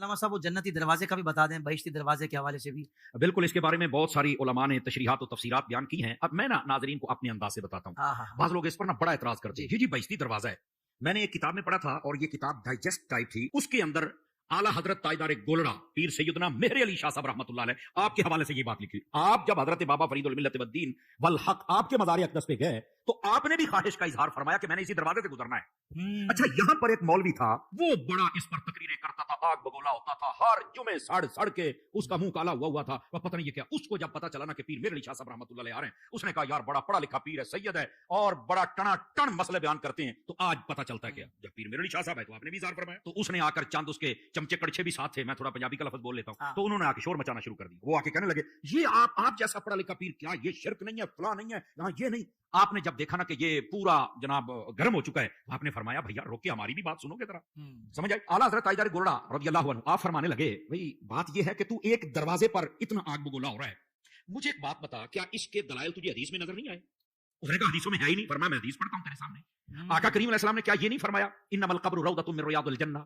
علامہ صاحب وہ جنتی دروازے کا بھی بتا دیں، بہشتی دروازے کے حوالے سے بھی۔ بالکل، اس کے بارے میں بہت ساری علماء نے تشریحات و تفسیرات بیان کی ہیں۔ اب میں ناظرین کو اپنے انداز سے بتاتا ہوں۔ بعض لوگ اس پر بڑا اعتراض کرتے ہیں، جی بہشتی دروازہ ہے۔ میں نے ایک کتاب میں پڑھا تھا اور یہ کتاب ڈائجسٹ ٹائپ تھی، اس کے اندر اعلیٰ حضرت تاجدار گولڑا پیر سیدنا مہر علی شاہ صاحب رحمۃ اللہ علیہ آپ کے حوالے سے یہ بات لکھی۔ آپ جب حضرت بابا فرید الملت والدین والحق آپ کے مزار اقدس پہ گئے تو آپ نے بھی خواہش کا اظہار فرمایا کہ میں نے اسی دروازے سے گزرنا ہے۔ اچھا، یہاں پر ایک مولوی تھا، وہ بڑا اس پر تقریریں کرتا تھا، آگ بگولا ہوتا تھا، ہر جمعے سڑ کے اس کا منہ کالا ہوا تھا، وہ پتہ نہیں یہ کیا۔ اس کو جب پتا چلا نا کہ پیر مہر علی شاہ صاحب رحمۃ اللہ علیہ آ رہے ہیں، اس نے کہا یار بڑا پڑھا لکھا پیر ہے، سید ہے اور بڑا ٹنا ٹن مسئلے بیان کرتے ہیں، تو آج پتا چلتا ہے کیا جب پیر مہر علی شاہ صاحب ہے تو آپ نے بھی اظہار فرمایا۔ تو اس نے آ کر چند اس کے چمچے کڑچے بھی ساتھ تھے، میں تھوڑا پنجابی کا لفظ بول لیتا ہوں، تو انہوں نے آ کے شور مچانا شروع کر دی۔ وہ آ کے کہنے لگے یہ آپ جیسا پڑھا لکھا پیر، کیا یہ شرک نہیں ہے، فلاں نہیں ہے، یہاں یہ نہیں۔ آپ نے جب دیکھا نا کہ یہ پورا جناب گرم ہو چکا ہے، آپ نے فرمایا بھیا روک کے ہماری بھی بات سنو گے ذرا، سمجھ آئی؟ اعلیٰ حضرت تاجدار گولڑا رضی اللہ عنہ آپ فرمانے لگے بھائی بات یہ ہے کہ تو ایک دروازے پر اتنا آگ بگولا ہو رہا ہے، مجھے ایک بات بتا، کیا اس کے دلائل تجھے حدیث میں نظر نہیں آئے؟ اس نے کہا حدیثوں میں ہے ہی نہیں۔ فرمایا میں حدیث پڑھتا ہوں تیرے سامنے، آقا کریم علیہ السلام نے کیا یہ نہیں فرمایا انما القبر روضۃ من ریاض الجنہ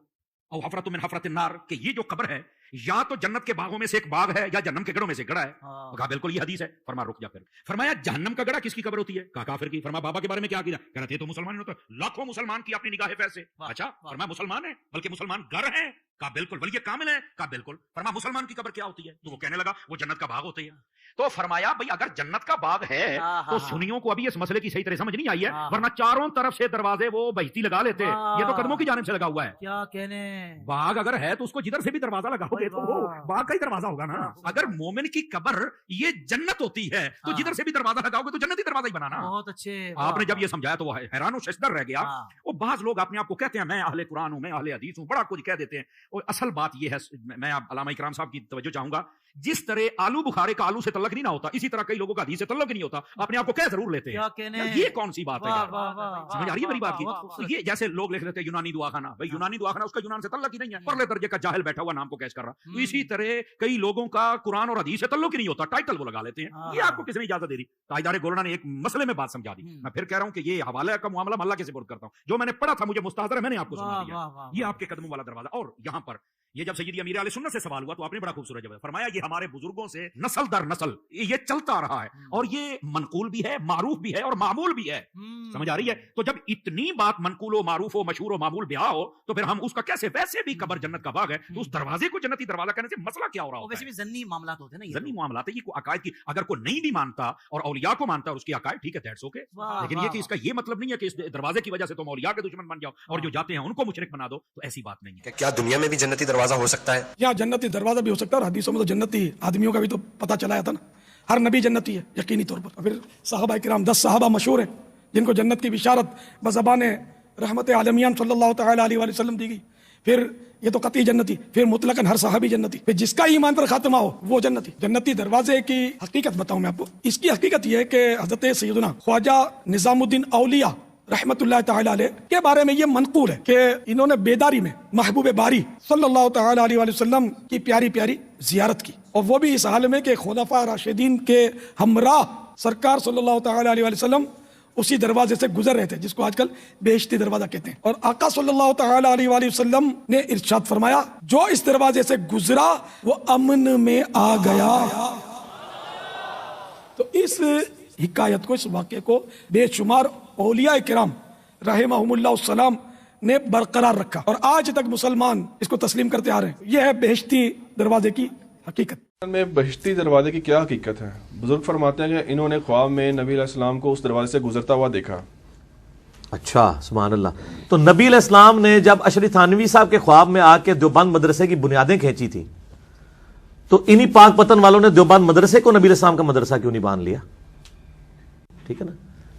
او حفرۃ من حفرۃ النار، کہ یہ جو قبر ہے یا تو جنت کے باغوں میں سے ایک باغ ہے یا جہنم کے گڑھوں میں سے گڑھا ہے؟ کہا بالکل یہ حدیث ہے۔ فرمایا رک جا پھر۔ فرمایا جہنم کا گڑھا کس کی قبر ہوتی ہے؟ کہا کافر کی۔ فرمایا بابا کے بارے میں کیا کیا؟ کہہ رہے تھے تو مسلمان ہوتا، لاکھوں مسلمان کی اپنی نگاہ فیض سے۔ اچھا، فرمایا مسلمان ہیں بلکہ مسلمان گر ہیں؟ کہا بالکل۔ ولی کامل ہے؟ کہا بالکل۔ فرمایا مسلمان کی قبر کیا ہوتی ہے؟ تو وہ کہنے لگا وہ جنت کا باغ ہوتی ہے۔ تو فرمایا بھائی اگر جنت کا باغ ہے تو سنیوں کو ابھی اس مسئلے کی صحیح طرح سمجھ نہیں آئی ہے، ورنہ چاروں طرف سے دروازے وہ بہشتی لگا لیتے، یہ تو قدموں کی جانب سے لگا ہوا ہے۔ کیا کہنے، باغ اگر ہے تو اس کو جدھر سے بھی دروازہ لگاؤ گے تو وہ باغ کا ہی دروازہ ہوگا نا۔ اگر مومن کی قبر یہ جنت ہوتی ہے تو جدھر سے بھی دروازہ لگاؤ گے تو جنتی دروازہ ہی بنانا۔ بہت اچھے۔ آپ نے جب یہ سمجھایا تو وہ حیران و ششدر رہ گیا۔ وہ بعض لوگ اپنے آپ کو کہتے ہیں میں اہل قرآن ہوں، میں اہل حدیث ہوں، بڑا کچھ کہہ دیتے ہیں۔ اور اصل بات یہ ہے، میں علامہ اکرام صاحب کی توجہ چاہوں گا، جس طرح آلو بخارے کا آلو سے تعلق نہیں نہ ہوتا، اسی طرح کئی لوگوں کا حدیث سے تعلق نہیں ہوتا، اپنے آپ کو کہہ ضرور لیتے ہیں۔ یہ کون سی بات ہے؟ سمجھ آ رہی ہے میری بات کی؟ یہ جیسے لوگ لکھ لیتے ہیں یونانی دعا خانہ، بھائی یونانی دعا خانہ اس کا یونان سے تعلق ہی نہیں ہے، پرلے درجے کا جاہل بیٹھا ہوا نام کو کیش کر رہا۔ تو اسی طرح کئی لوگوں کا قرآن اور حدیث سے تعلق ہی نہیں ہوتا، ٹائٹل وہ لگا لیتے ہیں۔ یہ آپ کو کس نے اجازت دے دی؟ تاجدار گولڑا نے ایک مسئلے میں بات سمجھا دی۔ میں پھر کہہ رہا ہوں کہ یہ حوالے کا معاملہ اللہ کے سپرد کرتا ہوں، جو میں نے پڑھا تھا مجھے مستحضر ہے، میں نے آپ کو سنا دیا۔ یہ آپ کے قدموں والا دروازہ۔ اور یہاں پر یہ جب سیدی امیر علیہ سنت سے سوال ہوا تو آپ نے بڑا خوبصورت جواب فرمایا یہ ہمارے بزرگوں سے نسل در نسل یہ چلتا رہا ہے، اور یہ منقول بھی ہے، معروف بھی ہے اور معمول بھی ہے۔ سمجھ آ رہی ہے؟ تو جب اتنی بات منقول و معروف و مشہور و معمول بیاہ ہو تو پھر ہم اس کا کیسے، ویسے بھی قبر جنت کا باغ ہے تو اس دروازے کو جنتی دروازہ کہنے سے مسئلہ کیا ہو رہا ہوتا ہے؟ ویسے بھی ضمنی معاملات ہوتے ہیں نا، ضمنی معاملات ہے، یہ کوئی عقائد کی اگر کوئی نہیں بھی مانتا اور اولیاء کو مانتا ہے اور اس کی عقائد ٹھیک ہے، دیٹس اوکے، لیکن یہ کہ اس کا یہ مطلب نہیں ہے کہ اس دروازے کی وجہ سے تم اولیاء کے دشمن بن جاؤ اور جو جاتے ہیں ان کو مشرک بنا دو، تو ایسی بات نہیں ہے۔ کیا دنیا میں بھی جنتی دروازہ ہو سکتا ہے؟ یا جنتی دروازہ بھی ہو سکتا ہے، اور حدیثوں میں تو جنتی آدمیوں کا بھی تو پتہ چلایا تھا نا، ہر نبی جنتی ہے یقینی طور پر۔ پھر صحابہ کرام 10 صحابہ مشہور ہیں جن کو جنت کی بشارت بزبان رحمت عالمیان صلی اللہ تعالی علیہ وآلہ وسلم دی گئی۔ پھر یہ تو قطعی جنتی، پھر مطلقاً ہر صحابی جنتی، پھر جس کا ایمان پر خاتمہ ہو وہ جنتی۔ جنتی دروازے کی حقیقت بتاؤں میں آپ کو، اس کی حقیقت یہ ہے کہ حضرت سیدنا خواجہ نظام الدین اولیاء رحمت اللہ تعالی علیہ کے بارے میں یہ منقول ہے کہ انہوں نے بیداری میں محبوب باری صلی اللہ تعالی علیہ وآلہ وسلم کی پیاری پیاری زیارت کی، اور وہ بھی اس حال میں کہ خلفاء راشدین کے ہمراہ سرکار صلی اللہ تعالی علیہ وآلہ وسلم اسی دروازے سے گزر رہے تھے جس کو آج کل بہشتی دروازہ کہتے ہیں۔ اور آقا صلی اللہ تعالی علیہ وآلہ وسلم نے ارشاد فرمایا جو اس دروازے سے گزرا وہ امن میں آ گیا۔ تو اس حکایت کو، اس واقعے کو بے شمار اولیاء کرام رحمہم اللہ السلام نے برقرار رکھا، اور آج تک مسلمان اس کو تسلیم کرتے آ رہے ہیں۔ یہ ہے بہشتی دروازے کی حقیقت۔ میں بہشتی دروازے کی کیا حقیقت ہے؟ بزرگ فرماتے ہیں کہ انہوں نے خواب میں نبی علیہ السلام کو اس دروازے سے گزرتا ہوا دیکھا۔ اچھا، سبحان اللہ۔ تو نبی علیہ السلام نے جب اشرف تھانوی صاحب کے خواب میں آ کے دیوبند مدرسے کی بنیادیں کھینچی تھی تو انہی پاک پتن والوں نے دیوبند مدرسے کو نبی علیہ السلام کا مدرسہ کیوں نہیں باندھ لیا؟ ٹھیک ہے نا،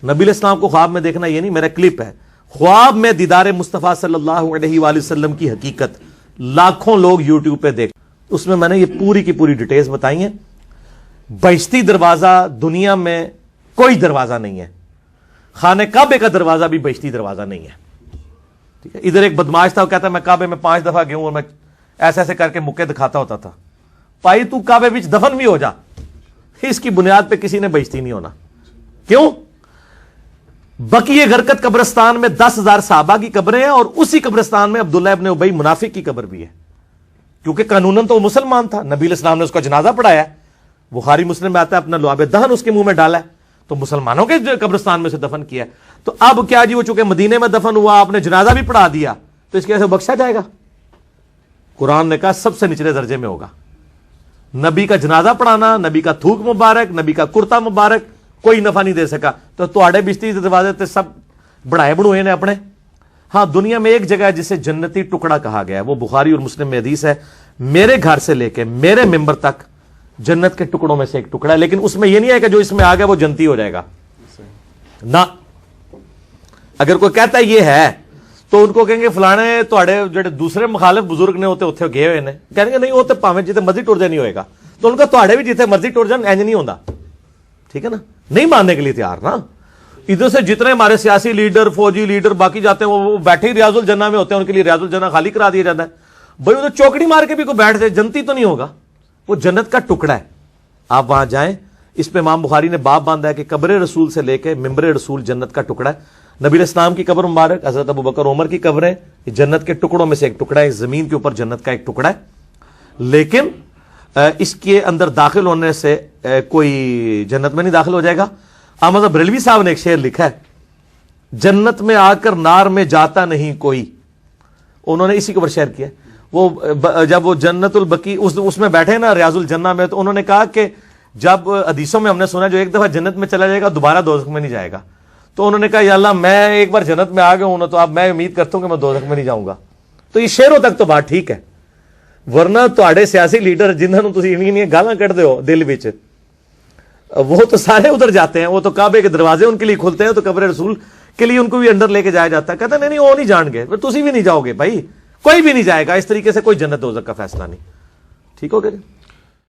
نبی علیہ السلام کو خواب میں دیکھنا یہ نہیں، میرا کلپ ہے خواب میں دیدار مصطفیٰ صلی اللہ علیہ وآلہ وسلم کی حقیقت، لاکھوں لوگ یوٹیوب پہ دیکھ، اس میں نے یہ پوری کی پوری ڈیٹیلز بتائی ہیں۔ بہشتی دروازہ دنیا میں کوئی دروازہ نہیں ہے، خانہ کعبے کا دروازہ بھی بہشتی دروازہ نہیں ہے، ٹھیک ہے۔ ادھر ایک بدماش تھا، وہ کہتا ہے میں کعبے میں 5 دفعہ گیا ہوں اور میں ایسے ایسے کر کے مکے دکھاتا ہوتا تھا۔ بھائی تو کعبے وچ دفن بھی ہو جا، اس کی بنیاد پہ کسی نے بہشتی نہیں ہونا۔ کیوں؟ بقیہ غرقت قبرستان میں 10,000 صحابہ کی قبریں ہیں، اور اسی قبرستان میں عبداللہ ابن ابی منافق کی قبر بھی ہے۔ کیونکہ قانوناً تو وہ مسلمان تھا, نبی علیہ السلام نے اس کا جنازہ پڑھایا ہے, بخاری مسلم میں آتا ہے, اپنا لعاب دہن اس کے منہ میں ڈالا ہے, تو مسلمانوں کے قبرستان میں سے دفن کیا ہے. تو اب کیا جی, وہ چونکہ مدینے میں دفن ہوا, آپ نے جنازہ بھی پڑھا دیا, تو اس کی وجہ سے بخشا جائے گا؟ قرآن نے کہا سب سے نچلے درجے میں ہوگا. نبی کا جنازہ پڑھانا, نبی کا تھوک مبارک, نبی کا کرتا مبارک کوئی نفع نہیں دے سکا. تو تواڈے بستی دے دروازے تے سب بڑھائے بڑھوئے نے اپنے. ہاں, دنیا میں ایک جگہ ہے جسے جنتی ٹکڑا کہا گیا ہے, وہ بخاری اور مسلم میں حدیث ہے, میرے گھر سے لے کے میرے ممبر تک جنت کے ٹکڑوں میں سے ایک ٹکڑا ہے, لیکن اس میں یہ نہیں ہے کہ جو اس میں آ گیا وہ جنتی ہو جائے گا نہ. اگر کوئی کہتا ہے یہ ہے تو ان کو کہیں گے فلانے تواڈے جڑے دوسرے مخالف بزرگ نے ہوتے اتنے گئے ہوئے نے, کہیں گے نہیں وہ تو پاویں جتنے مرضی ٹر جائے نہیں ہوئے گا. تو ان کا تواڈے بھی جتنے مرضی ٹر جان اینج نہیں ہوتا, ٹھیک ہے نا, نہیں ماننے کے لیے تیار نا. ادھر سے جتنے ہمارے سیاسی لیڈر, فوجی لیڈر باقی جاتے ہیں وہ بیٹھے ہی ریاض الجنہ میں ہوتے ہیں, ان کے لیے ریاض الجنہ خالی کرا دیا جاتا ہے. بھائی ادھر چوکڑی مار کے بھی کوئی بیٹھ جائے جنتی تو نہیں ہوگا, وہ جنت کا ٹکڑا ہے. آپ وہاں جائیں, اس پہ امام بخاری نے باب باندھا ہے کہ قبر رسول سے لے کے ممبر رسول جنت کا ٹکڑا ہے. نبی علیہ السلام کی قبر مبارک, حضرت ابو بکر عمر کی قبریں, یہ جنت کے ٹکڑوں میں سے ایک ٹکڑا ہے, زمین کے اوپر جنت کا ایک ٹکڑا ہے. لیکن اس کے اندر داخل ہونے سے کوئی جنت میں نہیں داخل ہو جائے گا. احمد بریلوی صاحب نے ایک شعر لکھا ہے, جنت میں آ کر نار میں جاتا نہیں کوئی. انہوں نے اسی کے اوپر شعر کیا. وہ جب وہ جنت البقی اس میں بیٹھے نا ریاض الجنہ میں, تو انہوں نے کہا کہ جب حدیثوں میں ہم نے سنا جو ایک دفعہ جنت میں چلا جائے گا دوبارہ دوزخ میں نہیں جائے گا. تو انہوں نے کہا یا اللہ میں ایک بار جنت میں آ گیا ہوں نا, تو اب میں امید کرتا ہوں کہ میں دوزخ میں نہیں جاؤں گا. تو یہ شعروں تک تو بات ٹھیک ہے, ورنہ تواڈے سیاسی لیڈر جنہوں تسی انہی گالاں کڈ دیو دل وچ, وہ تو سارے ادھر جاتے ہیں. وہ تو کعبے کے دروازے ان کے لیے کھلتے ہیں, تو قبر رسول کے لیے ان کو بھی اندر لے کے جایا جاتا ہے. کہتے ہیں نہیں وہ نہیں جان گے, تسی بھی نہیں جاؤ گے بھائی, کوئی بھی نہیں جائے گا. اس طریقے سے کوئی جنت دوزخ کا فیصلہ نہیں. ٹھیک ہو گیا جی.